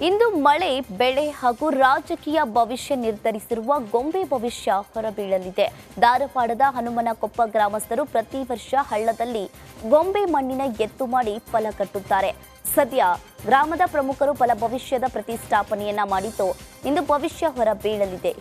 ಇಂದು ಮಳೆ, ಬೆಳೆ ಹಾಗೂ ರಾಜಕೀಯ ಭವಿಷ್ಯ ನಿರ್ಧರಿಸಿರುವ ಗೊಂಬೆ ಭವಿಷ್ಯ ಹೊರಬೀಳಲಿದೆ. ಧಾರವಾಡದ ಹನುಮನಕೊಪ್ಪ ಗ್ರಾಮಸ್ಥರು ಪ್ರತಿ ವರ್ಷ ಹಳ್ಳದಲ್ಲಿ ಗೊಂಬೆ ಮಣ್ಣಿನ ಎತ್ತು ಮಾಡಿ ಫಲ ಕಟ್ಟುತ್ತಾರೆ. ಸದ್ಯ ಗ್ರಾಮದ ಪ್ರಮುಖರು ಫಲ ಭವಿಷ್ಯದ ಪ್ರತಿಷ್ಠಾಪನೆಯನ್ನ ಮಾಡಿದ್ದು ಇಂದು ಭವಿಷ್ಯ ಹೊರಬೀಳಲಿದೆ.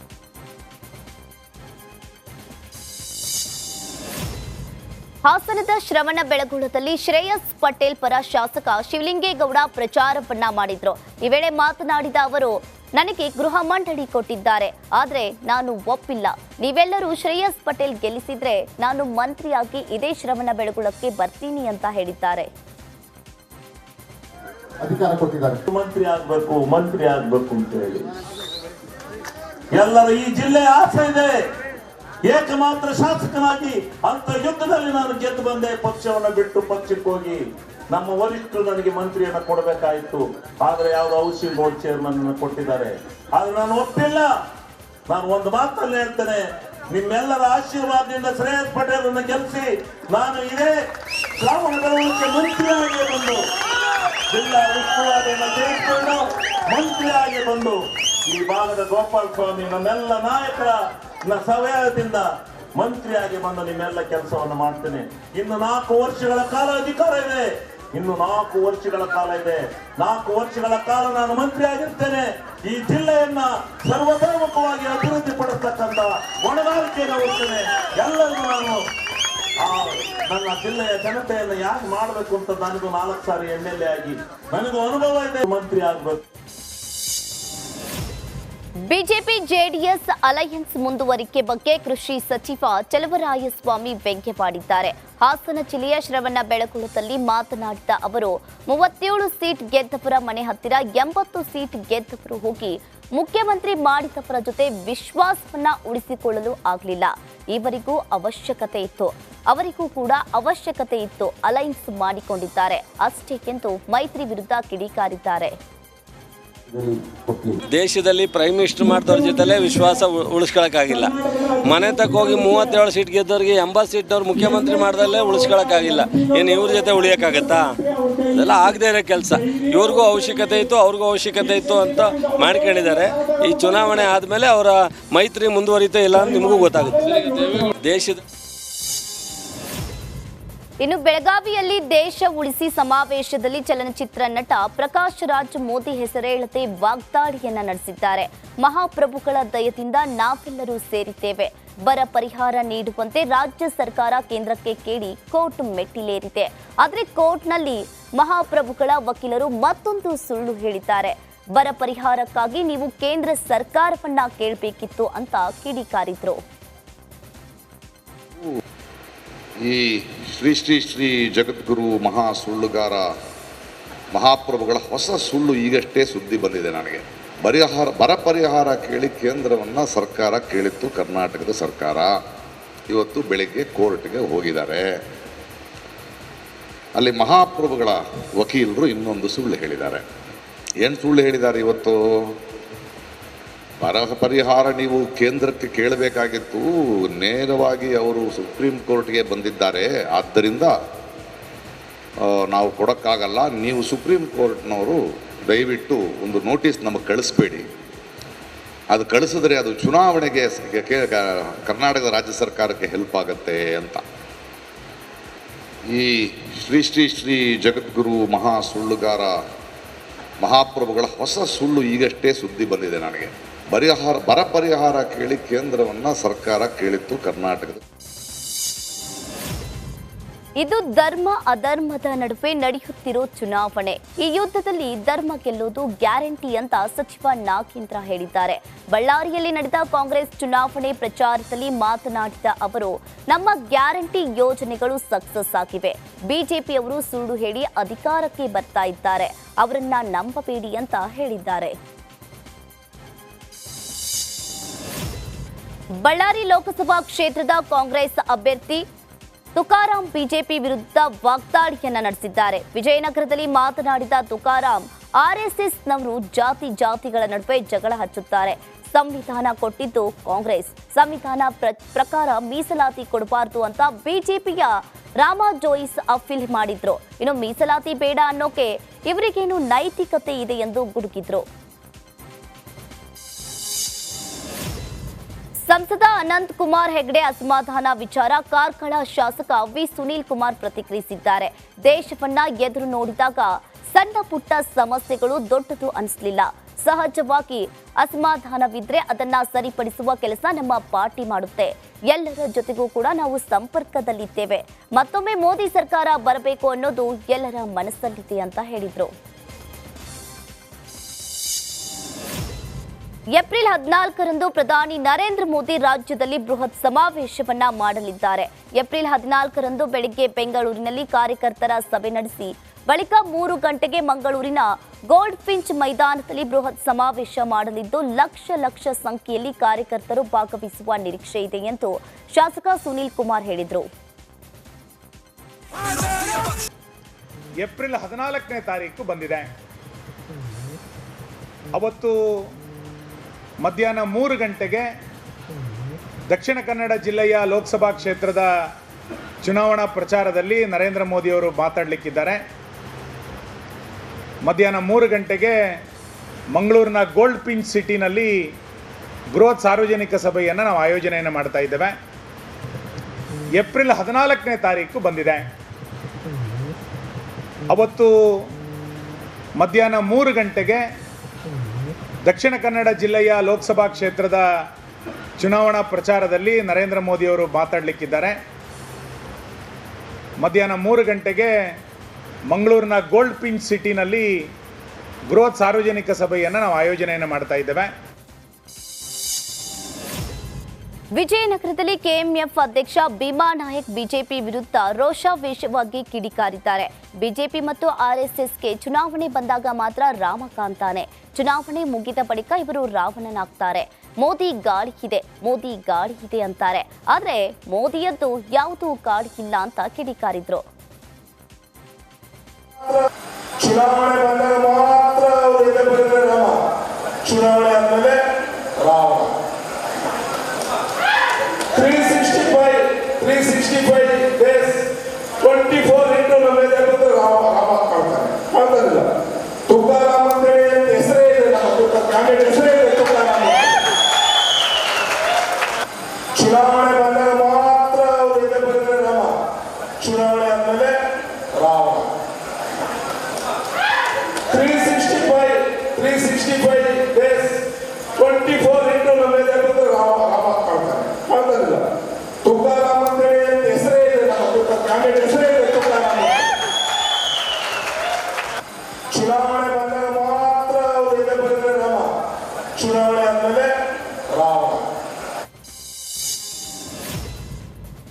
ಹಾಸನದ ಶ್ರವಣಬೆಳಗೊಳದಲ್ಲಿ ಶ್ರೇಯಸ್ ಪಟೇಲ್ ಪರ ಶಾಸಕ ಶಿವಲಿಂಗೇಗೌಡ ಪ್ರಚಾರವನ್ನ ಮಾಡಿದ್ರು. ಈ ವೇಳೆ ಮಾತನಾಡಿದ ಅವರು, ನನಗೆ ಗೃಹ ಮಂಡಳಿ ಕೊಟ್ಟಿದ್ದಾರೆ, ಆದ್ರೆ ನಾನು ಒಪ್ಪಿಲ್ಲ. ನೀವೆಲ್ಲರೂ ಶ್ರೇಯಸ್ ಪಟೇಲ್ ಗೆಲ್ಲಿಸಿದ್ರೆ ನಾನು ಮಂತ್ರಿಯಾಗಿ ಇದೇ ಶ್ರವಣಬೆಳಗೊಳಕ್ಕೆ ಬರ್ತೀನಿ ಅಂತ ಹೇಳಿದ್ದಾರೆ. ಅಧಿಕಾರ ಕೊಟ್ಟಿದ್ದಾರೆ, ಮಂತ್ರಿ ಆಗ್ಬೇಕು ಅಂತ ಹೇಳಿ ಎಲ್ಲರ ಈ ಜಿಲ್ಲೆ ಆಸೆ ಇದೆ. ಏಕಮಾತ್ರ ಶಾಸಕನಾಗಿ ಅಂತ ಯುದ್ಧದಲ್ಲಿ ನಾನು ಗೆದ್ದು ಬಂದೆ. ಪಕ್ಷವನ್ನು ಬಿಟ್ಟು ಪಕ್ಷಕ್ಕೆ ಹೋಗಿ ನಮ್ಮ ವರಿಷ್ಠರು ನನಗೆ ಮಂತ್ರಿಯನ್ನ ಕೊಡಬೇಕಾಯಿತು. ಆದ್ರೆ ಯಾವ್ದು ಹೌಸಿಂಗ್ ಬೋರ್ಡ್ ಚೇರ್ಮನ್ ಕೊಟ್ಟಿದ್ದಾರೆ, ಆದ್ರೆ ನಾನು ಒಪ್ಪಿಲ್ಲ. ನಾನು ಒಂದು ಮಾತಲ್ಲಿ ಹೇಳ್ತೇನೆ, ನಿಮ್ಮೆಲ್ಲರ ಆಶೀರ್ವಾದದಿಂದ ಶ್ರೇಯಸ್ ಪಟೇಲ್ ಅನ್ನು ಗೆಲ್ಲಿಸಿ ನಾನು ಇದೇ ಶ್ರಾವಣಬೆಳಗೊಳಕ್ಕೆ ಮಂತ್ರಿಯಾಗಿ ಬಂದು ಜಿಲ್ಲಾ ಉಸ್ತುವಾರಿಯನ್ನು ತೆಗೆದುಕೊಂಡು ಮಂತ್ರಿಯಾಗಿ ಬಂದು ಈ ಭಾಗದ ಗೋಪಾಲ ಸ್ವಾಮಿ ನಮ್ಮೆಲ್ಲ ನಾಯಕರ ಸಹಾಯದಿಂದ ಮಂತ್ರಿಯಾಗಿ ಬಂದು ನಿಮ್ಮೆಲ್ಲ ಕೆಲಸವನ್ನು ಮಾಡ್ತೇನೆ. ಇನ್ನು 4 ವರ್ಷಗಳ ಕಾಲ ಅಧಿಕಾರ ಇದೆ. ಇನ್ನು 4 ವರ್ಷಗಳ ಕಾಲ ಇದೆ. 4 ವರ್ಷಗಳ ಕಾಲ ನಾನು ಮಂತ್ರಿ ಆಗಿರ್ತೇನೆ. ಈ ಜಿಲ್ಲೆಯನ್ನ ಸರ್ವತೋಮುಖವಾಗಿ ಅಭಿವೃದ್ಧಿ ಪಡಿಸ್ತಕ್ಕಂಥ ಹೊಣೆಗಾರಿಕೆಯನ್ನು ಹೊರ್ತೇನೆ. ಎಲ್ಲರಿಗೂ ನಾನು ನನ್ನ ಜಿಲ್ಲೆಯ ಜನತೆಯನ್ನು ಯಾಕೆ ಮಾಡಬೇಕು ಅಂತ ನನಗೂ 4 ಸಾರಿ MLA ಆಗಿ ನನಗೂ ಅನುಭವ ಇದೆ. ಮಂತ್ರಿ ಆಗ್ಬೇಕು. ಬಿಜೆಪಿ ಜೆಡಿಎಸ್ ಅಲಯನ್ಸ್ ಮುಂದುವರಿಕೆ ಬಗ್ಗೆ ಕೃಷಿ ಸಚಿವ ಚಲುವರಾಯಸ್ವಾಮಿ ವ್ಯಂಗ್ಯವಾಡಿದ್ದಾರೆ. ಹಾಸನ ಜಿಲ್ಲೆಯ ಶ್ರವಣಬೆಳಗೊಳದಲ್ಲಿ ಮಾತನಾಡಿದ ಅವರು, 37 ಸೀಟ್ ಗೆದ್ದವರ ಮನೆ ಹತ್ತಿರ 80 ಸೀಟ್ ಗೆದ್ದವರು ಹೋಗಿ ಮುಖ್ಯಮಂತ್ರಿ ಮಾಡಿದವರ ಜೊತೆ ವಿಶ್ವಾಸವನ್ನ ಉಳಿಸಿಕೊಳ್ಳಲು ಆಗಲಿಲ್ಲ. ಇವರಿಗೂ ಅವಶ್ಯಕತೆ ಇತ್ತು, ಅವರಿಗೂ ಕೂಡ ಅವಶ್ಯಕತೆ ಇತ್ತು, ಅಲೈನ್ಸ್ ಮಾಡಿಕೊಂಡಿದ್ದಾರೆ ಅಷ್ಟೇ ಎಂದು ಮೈತ್ರಿ ವಿರುದ್ಧ ಕಿಡಿಕಾರಿದ್ದಾರೆ. ದೇಶದಲ್ಲಿ ಪ್ರೈಮ್ ಮಿನಿಸ್ಟರ್ ಮಾಡಿದವ್ರ ಜೊತೆಲೇ ವಿಶ್ವಾಸ ಉಳಿಸ್ಕೊಳಕ್ಕಾಗಿಲ್ಲ. ಮನೆ ತಕ್ಕ ಹೋಗಿ 37 ಸೀಟ್ ಗೆದ್ದವ್ರಿಗೆ 80 ಸೀಟ್ನವ್ರು ಮುಖ್ಯಮಂತ್ರಿ ಮಾಡ್ದಲ್ಲೇ ಉಳಿಸ್ಕೊಳಕ್ಕಾಗಿಲ್ಲ. ಏನು ಇವ್ರ ಜೊತೆ ಉಳಿಯೋಕ್ಕಾಗತ್ತಾ? ಅದೆಲ್ಲ ಆಗದೇ ಇರೋ ಕೆಲಸ. ಇವ್ರಿಗೂ ಅವಶ್ಯಕತೆ ಇತ್ತು, ಅವ್ರಿಗೂ ಅವಶ್ಯಕತೆ ಇತ್ತು ಅಂತ ಮಾಡ್ಕೊಂಡಿದ್ದಾರೆ. ಈ ಚುನಾವಣೆ ಆದಮೇಲೆ ಅವರ ಮೈತ್ರಿ ಮುಂದುವರಿತಾ ಇಲ್ಲ ಅಂತ ನಿಮಗೂ ಗೊತ್ತಾಗುತ್ತೆ. ದೇಶದ ಇನ್ನು ಬೆಳಗಾವಿಯಲ್ಲಿ ದೇಶ ಉಳಿಸಿ ಸಮಾವೇಶದಲ್ಲಿ ಚಲನಚಿತ್ರ ನಟ ಪ್ರಕಾಶ್ ರಾಜ್ ಮೋದಿ ಹೆಸರೇಳದೆ ವಾಗ್ದಾಳಿಯನ್ನ ನಡೆಸಿದ್ದಾರೆ. ಮಹಾಪ್ರಭುಗಳ ದಯದಿಂದ ನಾವೆಲ್ಲರೂ ಸೇರಿದ್ದೇವೆ, ಬರ ಪರಿಹಾರ ನೀಡುವಂತೆ ರಾಜ್ಯ ಸರ್ಕಾರ ಕೇಂದ್ರಕ್ಕೆ ಕೇಳಿ ಕೋರ್ಟ್ ಮೆಟ್ಟಿಲೇರಿದೆ. ಆದರೆ ಕೋರ್ಟ್ನಲ್ಲಿ ಮಹಾಪ್ರಭುಗಳ ವಕೀಲರು ಮತ್ತೊಂದು ಸುಳ್ಳು ಹೇಳಿದ್ದಾರೆ. ಬರ ಪರಿಹಾರಕ್ಕಾಗಿ ನೀವು ಕೇಂದ್ರ ಸರ್ಕಾರವನ್ನ ಕೇಳಬೇಕಿತ್ತು ಅಂತ ಕಿಡಿಕಾರಿದ್ರು. ಈ ಶ್ರೀ ಶ್ರೀ ಶ್ರೀ ಜಗದ್ಗುರು ಮಹಾ ಸುಳ್ಳುಗಾರ ಮಹಾಪ್ರಭುಗಳ ಹೊಸ ಸುಳ್ಳು ಈಗಷ್ಟೇ ಸುದ್ದಿ ಬಂದಿದೆ ನನಗೆ. ಬರ ಪರಿಹಾರ ಕೇಳಿ ಕೇಂದ್ರವನ್ನು ಸರ್ಕಾರ ಕೇಳಿತ್ತು. ಕರ್ನಾಟಕದ ಸರ್ಕಾರ ಇವತ್ತು ಬೆಳಗ್ಗೆ ಕೋರ್ಟ್ಗೆ ಹೋಗಿದ್ದಾರೆ. ಅಲ್ಲಿ ಮಹಾಪ್ರಭುಗಳ ವಕೀಲರು ಇನ್ನೊಂದು ಸುಳ್ಳು ಹೇಳಿದ್ದಾರೆ. ಏನು ಸುಳ್ಳು ಹೇಳಿದ್ದಾರೆ? ಇವತ್ತು ಬರ ಪರಿಹಾರ ನೀವು ಕೇಂದ್ರಕ್ಕೆ ಕೇಳಬೇಕಾಗಿತ್ತು, ನೇರವಾಗಿ ಅವರು ಸುಪ್ರೀಂ ಕೋರ್ಟ್ಗೆ ಬಂದಿದ್ದಾರೆ, ಆದ್ದರಿಂದ ನಾವು ಕೊಡೋಕ್ಕಾಗಲ್ಲ. ನೀವು ಸುಪ್ರೀಂ ಕೋರ್ಟ್ನವರು ದಯವಿಟ್ಟು ಒಂದು ನೋಟಿಸ್ ನಮಗೆ ಕಳಿಸ್ಬೇಡಿ, ಅದು ಕಳಿಸಿದ್ರೆ ಅದು ಚುನಾವಣೆಗೆ ಕರ್ನಾಟಕದ ರಾಜ್ಯ ಸರ್ಕಾರಕ್ಕೆ ಹೆಲ್ಪ್ ಆಗುತ್ತೆ ಅಂತ. ಈ ಶ್ರೀ ಶ್ರೀ ಶ್ರೀ ಜಗದ್ಗುರು ಮಹಾ ಸುಳ್ಳುಗಾರ ಮಹಾಪ್ರಭುಗಳ ಹೊಸ ಸುಳ್ಳು ಈಗಷ್ಟೇ ಸುದ್ದಿ ಬಂದಿದೆ ನನಗೆ. ಬರ ಪರಿಹಾರ ಕೇಳಿ ಕೇಂದ್ರವನ್ನು ಸರ್ಕಾರ ಕೇಳಿತ್ತು ಕರ್ನಾಟಕದ. ಇದು ಧರ್ಮ ಅಧರ್ಮದ ನಡುವೆ ನಡೆಯುತ್ತಿರೋ ಚುನಾವಣೆ. ಈ ಯುದ್ಧದಲ್ಲಿ ಧರ್ಮ ಗೆಲ್ಲೋದು ಗ್ಯಾರಂಟಿ ಅಂತ ಸಚಿವ ನಾಗೇಂದ್ರ ಹೇಳಿದ್ದಾರೆ. ಬಳ್ಳಾರಿಯಲ್ಲಿ ನಡೆದ ಕಾಂಗ್ರೆಸ್ ಚುನಾವಣೆ ಪ್ರಚಾರದಲ್ಲಿ ಮಾತನಾಡಿದ ಅವರು, ನಮ್ಮ ಗ್ಯಾರಂಟಿ ಯೋಜನೆಗಳು ಸಕ್ಸಸ್ ಆಗಿವೆ. ಬಿಜೆಪಿಯವರು ಸುಳ್ಳು ಹೇಳಿ ಅಧಿಕಾರಕ್ಕೆ ಬರ್ತಾ ಇದ್ದಾರೆ, ಅವರನ್ನ ನಂಬಬೇಡಿ ಅಂತ ಹೇಳಿದ್ದಾರೆ. ಬಳ್ಳಾರಿ ಲೋಕಸಭಾ ಕ್ಷೇತ್ರದ ಕಾಂಗ್ರೆಸ್ ಅಭ್ಯರ್ಥಿ ತುಕಾರಾಂ ಬಿಜೆಪಿ ವಿರುದ್ಧ ವಾಗ್ದಾಳಿಯನ್ನ ನಡೆಸಿದ್ದಾರೆ. ವಿಜಯನಗರದಲ್ಲಿ ಮಾತನಾಡಿದ ತುಕಾರಾಂ, ಆರ್ಎಸ್ಎಸ್ನವರು ಜಾತಿಗಳ ನಡುವೆ ಜಗಳ ಹಚ್ಚುತ್ತಾರೆ. ಸಂವಿಧಾನ ಕೊಟ್ಟಿದ್ದು ಕಾಂಗ್ರೆಸ್, ಸಂವಿಧಾನ ಪ್ರಕಾರ ಮೀಸಲಾತಿ ಕೊಡಬಾರದು ಅಂತ ಬಿಜೆಪಿಯ ರಾಮ ಜೋಯಿಸ್ ಅಫೀಲ್ ಮಾಡಿದ್ರು. ಇನ್ನು ಮೀಸಲಾತಿ ಬೇಡ ಅನ್ನೋಕೆ ಇವರಿಗೇನು ನೈತಿಕತೆ ಇದೆ ಎಂದು ಗುಡುಗಿದ್ರು. ಸಂಸದ ಅನಂತ್ ಕುಮಾರ್ ಹೆಗಡೆ ಅಸಮಾಧಾನ ವಿಚಾರ ಕಾರ್ಕಳ ಶಾಸಕ ವಿ ಸುನೀಲ್ ಕುಮಾರ್ ಪ್ರತಿಕ್ರಿಯಿಸಿದ್ದಾರೆ. ದೇಶವನ್ನ ಎದುರು ನೋಡಿದಾಗ ಸಣ್ಣ ಪುಟ್ಟ ಸಮಸ್ಯೆಗಳು ದೊಡ್ಡದು ಅನಿಸಲಿಲ್ಲ. ಸಹಜವಾಗಿ ಅಸಮಾಧಾನವಿದ್ರೆ ಅದನ್ನ ಸರಿಪಡಿಸುವ ಕೆಲಸ ನಮ್ಮ ಪಾರ್ಟಿ ಮಾಡುತ್ತೆ. ಎಲ್ಲರ ಜೊತೆಗೂ ಕೂಡ ನಾವು ಸಂಪರ್ಕದಲ್ಲಿದ್ದೇವೆ. ಮತ್ತೊಮ್ಮೆ ಮೋದಿ ಸರ್ಕಾರ ಬರಬೇಕು ಅನ್ನೋದು ಎಲ್ಲರ ಮನಸ್ಸಲ್ಲಿದೆ ಅಂತ ಹೇಳಿದ್ರು. ಏಪ್ರಿಲ್ 14ರಂದು ಪ್ರಧಾನಿ ನರೇಂದ್ರ ಮೋದಿ ರಾಜ್ಯದಲ್ಲಿ ಬೃಹತ್ ಸಮಾವೇಶವನ್ನ ಮಾಡಲಿದ್ದಾರೆ. ಏಪ್ರಿಲ್ 14ರಂದು ಬೆಳಿಗ್ಗೆ ಬೆಂಗಳೂರಿನಲ್ಲಿ ಕಾರ್ಯಕರ್ತರ ಸಭೆ ನಡೆಸಿ ಬಳಿಕ 3 ಗಂಟೆಗೆ ಮಂಗಳೂರಿನ ಗೋಲ್ಡ್ ಫಿಂಚ್ ಮೈದಾನದಲ್ಲಿ ಬೃಹತ್ ಸಮಾವೇಶ ಮಾಡಲಿದ್ದು ಲಕ್ಷ ಸಂಖ್ಯೆಯಲ್ಲಿ ಕಾರ್ಯಕರ್ತರು ಭಾಗವಹಿಸುವ ನಿರೀಕ್ಷೆ ಇದೆ ಎಂದು ಶಾಸಕ ಸುನೀಲ್ ಕುಮಾರ್ ಹೇಳಿದರು. ಏಪ್ರಿಲ್ 14ನೇ ತಾರೀಕು ಬಂದಿದೆ. ಅವತ್ತು ಮಧ್ಯಾಹ್ನ 3 ಗಂಟೆಗೆ ದಕ್ಷಿಣ ಕನ್ನಡ ಜಿಲ್ಲೆಯ ಲೋಕಸಭಾ ಕ್ಷೇತ್ರದ ಚುನಾವಣಾ ಪ್ರಚಾರದಲ್ಲಿ ನರೇಂದ್ರ ಮೋದಿಯವರು ಮಾತಾಡಲಿಕ್ಕಿದ್ದಾರೆ. ಮಧ್ಯಾಹ್ನ 3 ಗಂಟೆಗೆ ಮಂಗಳೂರಿನ ಗೋಲ್ಡ್ ಪಿಂಚ್ ಸಿಟಿನಲ್ಲಿ ಬೃಹತ್ ಸಾರ್ವಜನಿಕ ಸಭೆಯನ್ನು ನಾವು ಆಯೋಜನೆಯನ್ನು ಮಾಡ್ತಾ ಇದ್ದೇವೆ. ಏಪ್ರಿಲ್ 14ನೇ ತಾರೀಕು ಬಂದಿದೆ. ಅವತ್ತು ಮಧ್ಯಾಹ್ನ 3 ಗಂಟೆಗೆ ದಕ್ಷಿಣ ಕನ್ನಡ ಜಿಲ್ಲೆಯ ಲೋಕಸಭಾ ಕ್ಷೇತ್ರದ ಚುನಾವಣಾ ಪ್ರಚಾರದಲ್ಲಿ ನರೇಂದ್ರ ಮೋದಿಯವರು ಮಾತಾಡಲಿಕ್ಕಿದ್ದಾರೆ. ಮಧ್ಯಾಹ್ನ 3 ಗಂಟೆಗೆ ಮಂಗಳೂರಿನ ಗೋಲ್ಡ್ ಪಿಂಚ್ ಸಿಟಿನಲ್ಲಿ ಬೃಹತ್ ಸಾರ್ವಜನಿಕ ಸಭೆಯನ್ನು ನಾವು ಆಯೋಜನೆಯನ್ನು ಮಾಡ್ತಾ ಇದ್ದೇವೆ. ವಿಜಯನಗರದಲ್ಲಿ ಕೆಎಂಎಫ್ ಅಧ್ಯಕ್ಷ ಭೀಮಾ ನಾಯಕ್ ಬಿಜೆಪಿ ವಿರುದ್ಧ ರೋಷಾವೇಶವಾಗಿ ಕಿಡಿಕಾರಿದ್ದಾರೆ. ಬಿಜೆಪಿ ಮತ್ತು ಆರ್ಎಸ್ಎಸ್ಗೆ ಚುನಾವಣೆ ಬಂದಾಗ ಮಾತ್ರ ರಾಮ ಕಾಂತಾನೆ, ಚುನಾವಣೆ ಮುಗಿದ ಬಳಿಕ ಇವರು ರಾವಣನಾಗ್ತಾರೆ. ಮೋದಿ ಗಾಳಿ ಇದೆ ಅಂತಾರೆ. ಆದ್ರೆ ಮೋದಿಯದ್ದು ಯಾವುದೂ ಗಾಳಿ ಇಲ್ಲ ಅಂತ ಕಿಡಿಕಾರಿದ್ರು. ಚುನಾವಣೆ ಬಂದಾಗ ಮಾತ್ರ ಅವರು ಎದೆ ಬರೆದ್ರೆ ರಾಮ, ಚುನಾವಣೆ ಆದ್ಮೇಲೆ ರಾವಣ. 365 ಡೇಸ್ 24 ಇಂಟು ನಮ್ಮ ಎದೆ ಬರೆದ್ರೆ ರಾಮ ಮಾಡ್ತಾರಿಲ್ಲ. ತುಕಾರಾಮ್ ಅಂತ ಹೇಳಿ ಹೆಸರೇ ಇದೆ, ನಮ್ಮ ಕ್ಯಾಂಡಿಡೇಟ್ ಹೆಸರೇ ಇದೆ ತುಕಾರಾಮ್. ಚುನಾವಣೆ ಬಂದಾಗ ಮಾತ್ರ ಅವರು ಎದೆ ಬರೆದ್ರೆ ರಾಮ, ಚುನಾವಣೆ ಆದ್ಮೇಲೆ ರಾವಣ. 365 ಡೇಸ್ 24 ಇಂಟು ನಮ್ಮ ಎದೆ ಬರೆದ್ರೆ ರಾಮ ಮಾಡ್ತಾರಿಲ್ಲ. ತುಕಾರಾಮ್ ಅಂತ ಹೇಳಿ ಹೆಸರೇ ಇದೆ, ನಮ್ಮ ಕ್ಯಾಂಡಿಡೇಟ್ ಹೆಸರೇ ಇದೆ ತುಕಾರಾಮ್. ಚುನಾವಣೆ ಬಂದಾಗ ಮಾತ್ರ ಅವರು ಎದೆ ಬರೆದ್ರೆ ರಾಮ, ಚುನಾವಣೆ ಆದ್ಮೇಲೆ ರಾವಣ.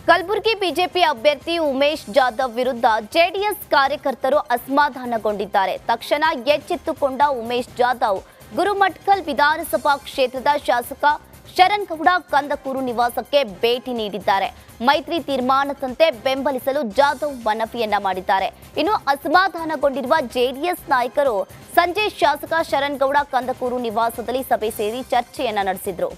ಕಲಬುರಗಿ ಬಿಜೆಪಿ ಅಭ್ಯರ್ಥಿ ಉಮೇಶ್ ಜಾಧವ್ ವಿರುದ್ಧ ಜೆಡಿಎಸ್ ಕಾರ್ಯಕರ್ತರು ಅಸಮಾಧಾನಗೊಂಡಿದ್ದಾರೆ. ತಕ್ಷಣ ಎಚ್ಚೆತ್ತುಕೊಂಡ ಉಮೇಶ್ ಜಾಧವ್ ಗುರುಮಠಕಲ್ ವಿಧಾನಸಭಾ ಕ್ಷೇತ್ರದ ಶಾಸಕ ಶರಣ್ಗೌಡ ಕಂದಕೂರು ನಿವಾಸಕ್ಕೆ ಭೇಟಿ ನೀಡಿದ್ದಾರೆ. ಮೈತ್ರಿ ತೀರ್ಮಾನದಂತೆ ಬೆಂಬಲಿಸಲು ಜಾಧವ್ ಮನವಿಯನ್ನ ಮಾಡಿದ್ದಾರೆ. ಇನ್ನು ಅಸಮಾಧಾನಗೊಂಡಿರುವ ಜೆಡಿಎಸ್ ನಾಯಕರು ಸಂಜೆ ಶಾಸಕ ಶರಣ್ಗೌಡ ಕಂದಕೂರು ನಿವಾಸದಲ್ಲಿ ಸಭೆ ಸೇರಿ ಚರ್ಚೆಯನ್ನ ನಡೆಸಿದ್ರು.